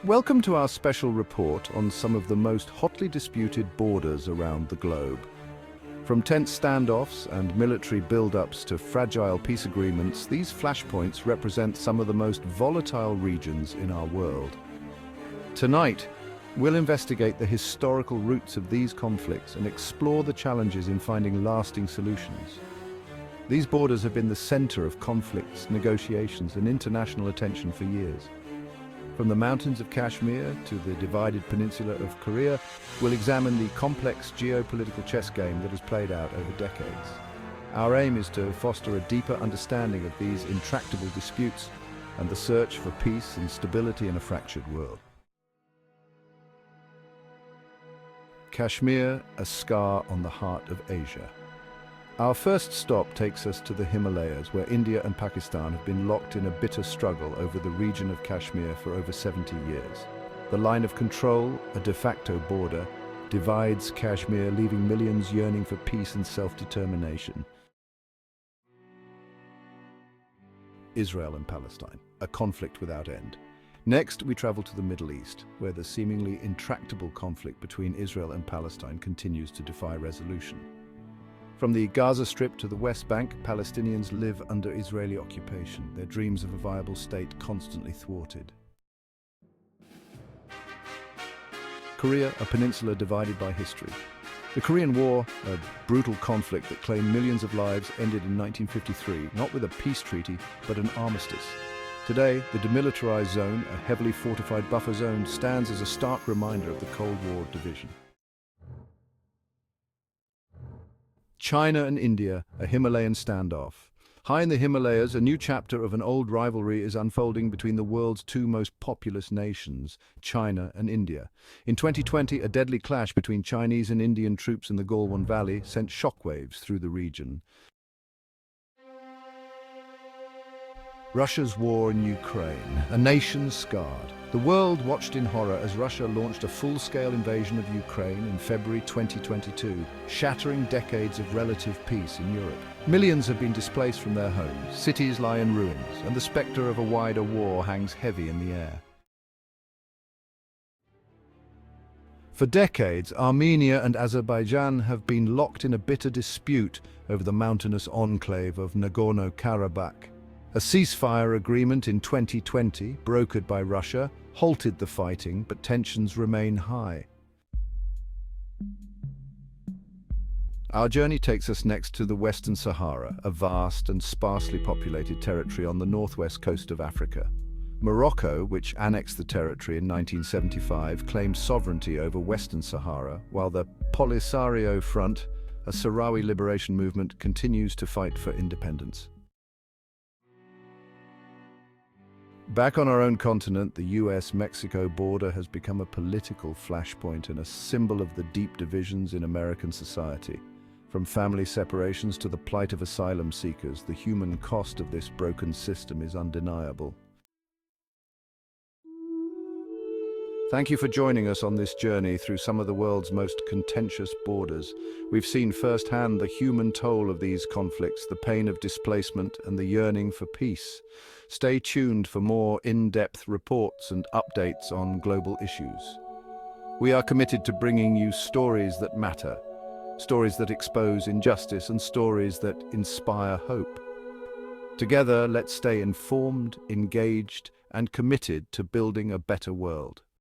Welcome to our special report on some of the most hotly disputed borders around the globe. From tense standoffs and military build-ups to fragile peace agreements, these flashpoints represent some of the most volatile regions in our world. Tonight, we'll investigate the historical roots of these conflicts and explore the challenges in finding lasting solutions. These borders have been the center of conflicts, negotiations, and international attention for years. From the mountains of Kashmir to the divided peninsula of Korea, we'll examine the complex geopolitical chess game that has played out over decades. Our aim is to foster a deeper understanding of these intractable disputes and the search for peace and stability in a fractured world. Kashmir, a scar on the heart of Asia. Our first stop takes us to the Himalayas, where India and Pakistan have been locked in a bitter struggle over the region of Kashmir for over 70 years. The line of control, a de facto border, divides Kashmir, leaving millions yearning for peace and self-determination. Israel and Palestine, a conflict without end. Next, we travel to the Middle East, where the seemingly intractable conflict between Israel and Palestine continues to defy resolution. From the Gaza Strip to the West Bank, Palestinians live under Israeli occupation, their dreams of a viable state constantly thwarted. Korea, a peninsula divided by history. The Korean War, a brutal conflict that claimed millions of lives, ended in 1953, not with a peace treaty, but an armistice. Today, the demilitarized zone, a heavily fortified buffer zone, stands as a stark reminder of the Cold War division. China and India, a Himalayan standoff. High in the Himalayas, a new chapter of an old rivalry is unfolding between the world's two most populous nations, China and India. In 2020, a deadly clash between Chinese and Indian troops in the Galwan Valley sent shockwaves through the region. Russia's war in Ukraine, a nation scarred. The world watched in horror as Russia launched a full-scale invasion of Ukraine in February 2022, shattering decades of relative peace in Europe. Millions have been displaced from their homes, cities lie in ruins, and the specter of a wider war hangs heavy in the air. For decades, Armenia and Azerbaijan have been locked in a bitter dispute over the mountainous enclave of Nagorno-Karabakh. A ceasefire agreement in 2020, brokered by Russia, halted the fighting, but tensions remain high. Our journey takes us next to the Western Sahara, a vast and sparsely populated territory on the northwest coast of Africa. Morocco, which annexed the territory in 1975, claimed sovereignty over Western Sahara, while the Polisario Front, a Sahrawi liberation movement, continues to fight for independence. Back on our own continent, the US-Mexico border has become a political flashpoint and a symbol of the deep divisions in American society. From family separations to the plight of asylum seekers, the human cost of this broken system is undeniable. Thank you for joining us on this journey through some of the world's most contentious borders. We've seen firsthand the human toll of these conflicts, the pain of displacement, and the yearning for peace. Stay tuned for more in-depth reports and updates on global issues. We are committed to bringing you stories that matter, stories that expose injustice, and stories that inspire hope. Together, let's stay informed, engaged, and committed to building a better world.